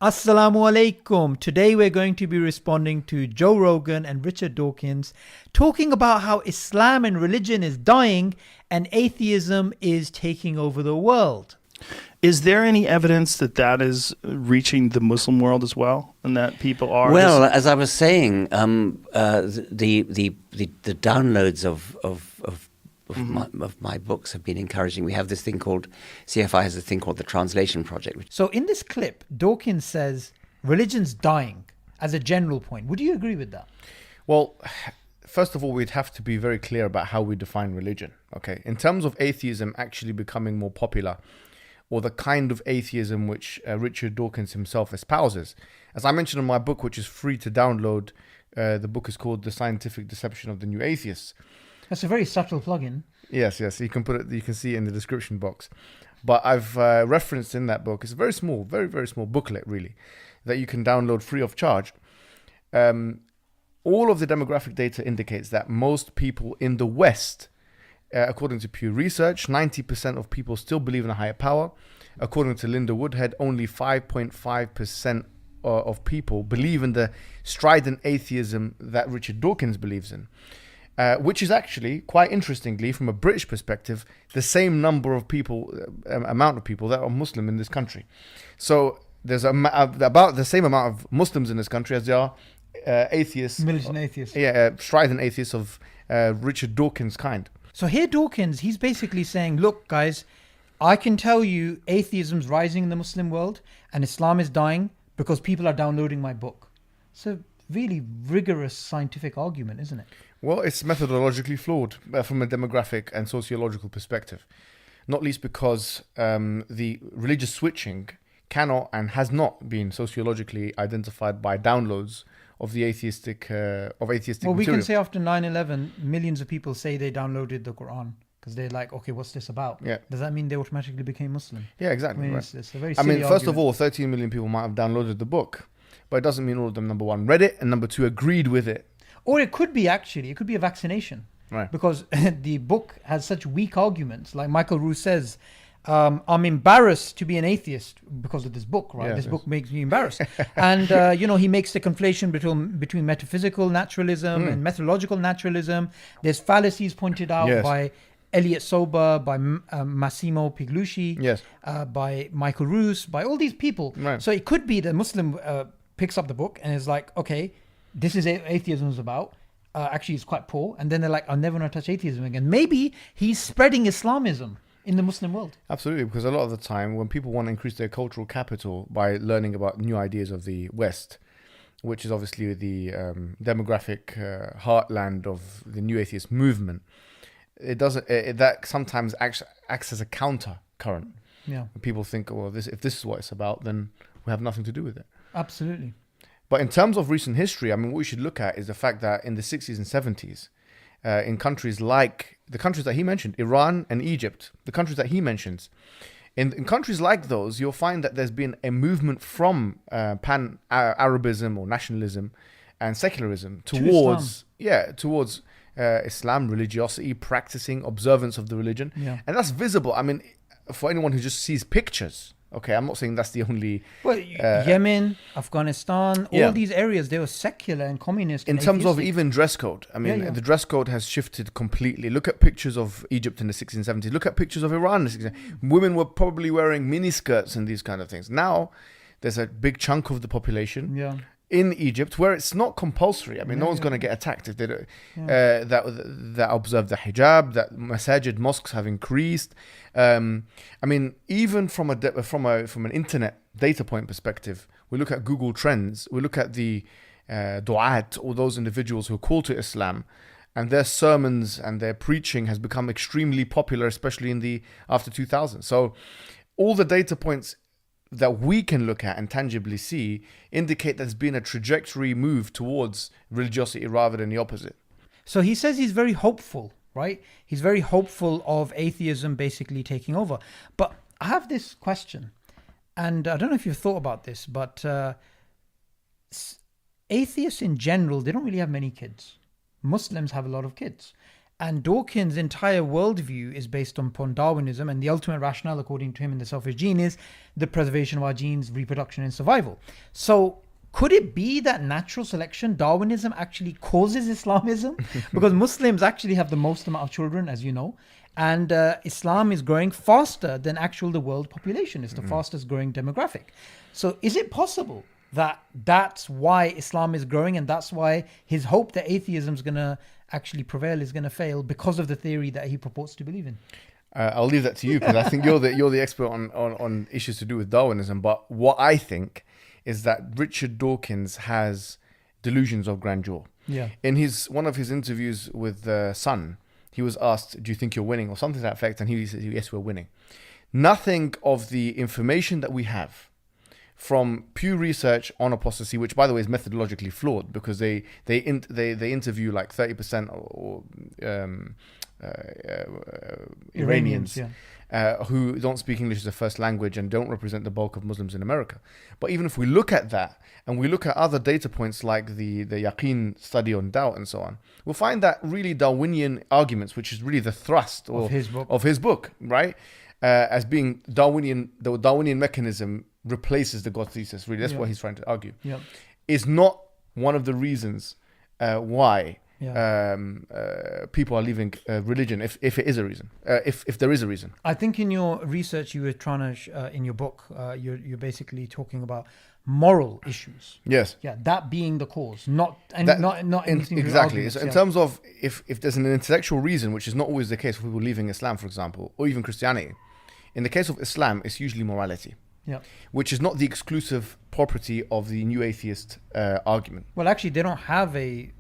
Assalamu alaikum. Today we're going to be responding to Joe Rogan and Richard Dawkins talking about how Islam and religion is dying and atheism is taking over the world. Is there any evidence that that is reaching the Muslim world as well, and that people are? Well, as I was saying, the downloads of my books have been encouraging. We have this thing called CFI has a thing called the Translation Project. So in this clip, Dawkins says religion's dying as a general point. Would you agree with that? Well, first of all, we'd have to be very clear about how we define religion. Okay, in terms of atheism actually becoming more popular, or the kind of atheism which Richard Dawkins himself espouses. As I mentioned in my book, which is free to download, the book is called The Scientific Deception of the New Atheists. That's a very subtle plug-in. Yes. You can put it. You can see it in the description box. But I've referenced in that book. It's a very small, very small booklet, really, that you can download free of charge. All of the demographic data indicates that most people in the West, according to Pew Research, 90% of people still believe in a higher power. According to Linda Woodhead, only 5.5% of people believe in the strident atheism that Richard Dawkins believes in. Which is actually, quite interestingly, from a British perspective, the same number of people, amount of people that are Muslim in this country. So there's about the same amount of Muslims in this country as there are atheists. Militant atheists. Strident atheists of Richard Dawkins' kind. So here Dawkins, he's basically saying, look, guys, I can tell you atheism's rising in the Muslim world and Islam is dying because people are downloading my book. So really rigorous scientific argument, isn't it? Well, it's methodologically flawed from a demographic and sociological perspective, not least because the religious switching cannot and has not been sociologically identified by downloads of the atheistic material. We can say after 9/11, millions of people say they downloaded the Quran because they're like, okay, what's this about? Yeah. Does that mean they automatically became Muslim? Yeah, exactly. I mean, Right. it's a very silly first of argument. all, 13 million people might have downloaded the book, but it doesn't mean all of them, number one, read it, and number two, agreed with it. Or it could be a vaccination. Right. Because the book has such weak arguments. Like Michael Roos says, I'm embarrassed to be an atheist because of this book, right? Yes, This yes. book makes me embarrassed. And, he makes the conflation between metaphysical naturalism and methodological naturalism. There's fallacies pointed out Yes. by Elliot Sober, by Massimo Piglucci, Yes. by Michael Roos, by all these people. Right. So it could be the Muslim picks up the book and is like, okay, this is atheism is about. Actually, it's quite poor. And then they're like, I'll never want to touch atheism again. Maybe he's spreading Islamism in the Muslim world. Absolutely, because a lot of the time when people want to increase their cultural capital by learning about new ideas of the West, which is obviously the demographic heartland of the new atheist movement, that sometimes acts as a counter current. Yeah, People think, well, if this is what it's about, then we have nothing to do with it. absolutely. But in terms of recent history, I mean, what we should look at is the fact that in the 60s and 70s, in countries like the countries that he mentioned, Iran and Egypt, the countries that he mentions, in countries like those, you'll find that there's been a movement from pan-Arabism or nationalism and secularism towards Islam, religiosity, practicing observance of the religion. Yeah. And that's visible. I mean, for anyone who just sees pictures, okay, I'm not saying that's the only... Well, Yemen, Afghanistan, all Yeah. these areas, they were secular and communist. In and terms of atheistic. even dress code, I mean, Yeah. the dress code has shifted completely. Look at pictures of Egypt in the 16th and 70s. Look at pictures of Iran in the 16th. Women were probably wearing miniskirts and these kind of things. Now, there's a big chunk of the population in Egypt where it's not compulsory. I mean, no one's going to get attacked if they don't, that observe the hijab, that masajid, mosques have increased. I mean, even from an internet data point perspective, we look at Google Trends, we look at the du'at, or those individuals who call to Islam, and their sermons and their preaching has become extremely popular, especially in the after 2000. So all the data points that we can look at and tangibly see indicate there's been a trajectory move towards religiosity rather than the opposite. So he says he's very hopeful, right? He's very hopeful of atheism basically taking over. But I have this question, and I don't know if you've thought about this, but atheists in general, they don't really have many kids. Muslims have a lot of kids. And Dawkins' entire worldview is based upon Darwinism, and the ultimate rationale, according to him in The Selfish Gene, is the preservation of our genes, reproduction, and survival. So, could it be that natural selection, Darwinism, actually causes Islamism? Because Muslims actually have the most amount of children, as you know, and Islam is growing faster than the world population. It's the fastest growing demographic. So, is it possible that that's why Islam is growing, and that's why his hope that atheism is going to actually prevail is going to fail because of the theory that he purports to believe in? I'll leave that to you, because I think you're the expert on issues to do with Darwinism. But what I think is that Richard Dawkins has delusions of grandeur. Yeah. In one of his interviews with The Sun, he was asked, "Do you think you're winning?" or something to that effect, and he said, "Yes, we're winning." Nothing of the information that we have from Pew Research on apostasy, which by the way is methodologically flawed, because they interview like 30% or Iranians. Yeah. Who don't speak English as a first language and don't represent the bulk of Muslims in America. But even if we look at that and we look at other data points like the Yaqeen study on doubt and so on, we'll find that really Darwinian arguments, which is really the thrust of his book, right? As being Darwinian, the Darwinian mechanism replaces the God thesis. Really, that's what he's trying to argue. Yeah. Is not one of the reasons why people are leaving religion, if it is a reason, if there is a reason. I think in your research you were trying to, in your book, you're basically talking about moral issues. Yes. Yeah, that being the cause, not anything exactly. So in terms of if there's an intellectual reason, which is not always the case for people leaving Islam, for example, or even Christianity, in the case of Islam, it's usually morality. Yeah. Which is not the exclusive property of the new atheist argument. Well, actually, they don't have a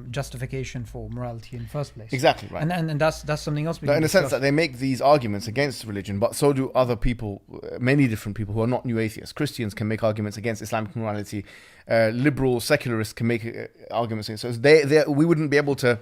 justification for morality in the first place. Exactly, right. And that's something else. In the sense that they make these arguments against religion, but so do other people, many different people who are not new atheists. Christians can make arguments against Islamic morality. Liberal secularists can make arguments against. So we wouldn't be able to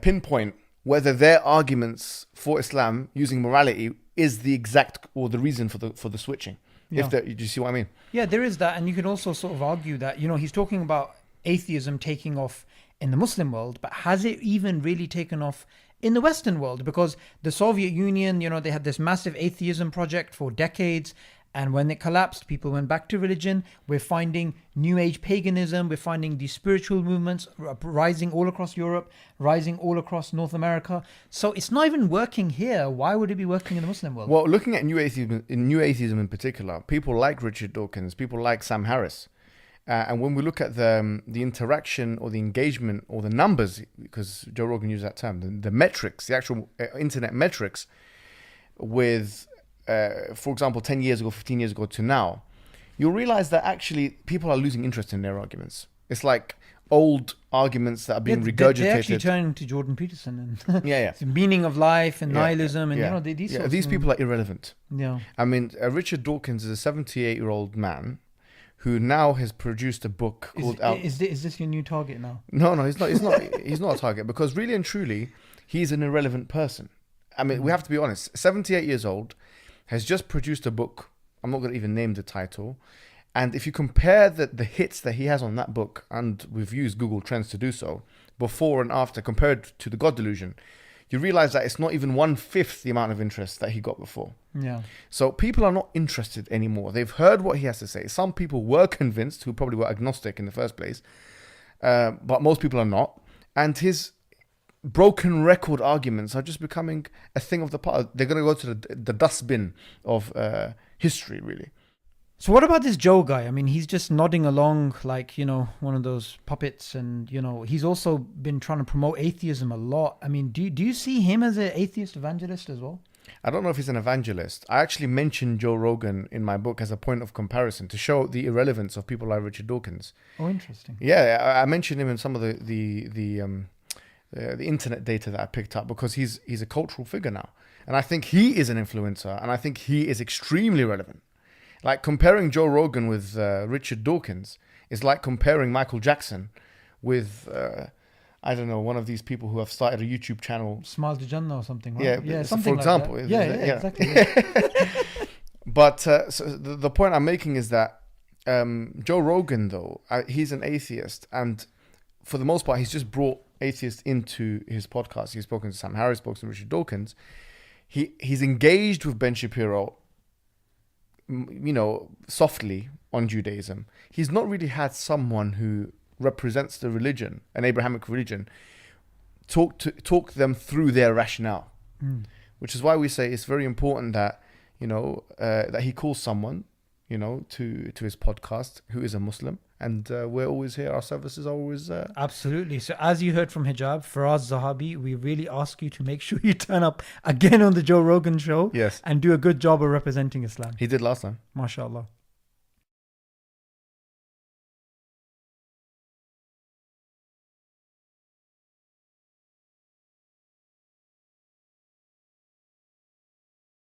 pinpoint whether their arguments for Islam using morality is the exact or the reason for the switching. Yeah. Do you see what I mean? Yeah, there is that. And you can also sort of argue that, he's talking about atheism taking off in the Muslim world, but has it even really taken off in the Western world? Because the Soviet Union, they had this massive atheism project for decades. And when it collapsed, people went back to religion. We're finding New Age paganism. We're finding these spiritual movements rising all across Europe, rising all across North America. So it's not even working here. Why would it be working in the Muslim world? Well, looking at New Atheism in particular, people like Richard Dawkins, people like Sam Harris. And when we look at the interaction or the engagement or the numbers, because Joe Rogan used that term, the metrics, the actual internet metrics with... for example, 10 years ago, 15 years ago to now, you'll realize that actually people are losing interest in their arguments. It's like old arguments that are being regurgitated. They actually turn to Jordan Peterson and yeah. the meaning of life and nihilism and these people are irrelevant. Yeah. I mean, Richard Dawkins is a 78-year-old man who now has produced a book called Is this your new target now? No, he's not. He's not a target, because really and truly, he's an irrelevant person. I mean, we have to be honest. 78 years old, has just produced a book. I'm not going to even name the title. And if you compare the hits that he has on that book, and we've used Google Trends to do so, before and after, compared to The God Delusion, you realize that it's not even 1/5 the amount of interest that he got before. Yeah. So people are not interested anymore. They've heard what he has to say. Some people were convinced, who probably were agnostic in the first place, but most people are not. And his broken record arguments are just becoming a thing of the past. They're going to go to the dustbin of history, really. So what about this Joe guy? I mean, he's just nodding along like, one of those puppets. And, he's also been trying to promote atheism a lot. I mean, do you see him as an atheist evangelist as well? I don't know if he's an evangelist. I actually mentioned Joe Rogan in my book as a point of comparison to show the irrelevance of people like Richard Dawkins. Oh, interesting. Yeah, I mentioned him in some of the internet data that I picked up, because he's a cultural figure now. And I think he is an influencer, and I think he is extremely relevant. Like, comparing Joe Rogan with Richard Dawkins is like comparing Michael Jackson with, I don't know, one of these people who have started a YouTube channel. Smile to Jannah or something, right? Yeah, something for example. Like that. Yeah, exactly. Yeah. But so the point I'm making is that Joe Rogan, though, he's an atheist, and for the most part, he's just brought atheists into his podcast. He's spoken to Sam Harris, spoken to Richard Dawkins. He's engaged with Ben Shapiro, softly on Judaism. He's not really had someone who represents the religion, an Abrahamic religion, talk them through their rationale. Which is why we say it's very important that that he calls someone to his podcast who is a Muslim, and we're always here. Our services are always absolutely. So as you heard from Hijab, Faraz Zahabi, we really ask you to make sure you turn up again on the Joe Rogan show, yes, and do a good job of representing Islam. He did last time. MashaAllah.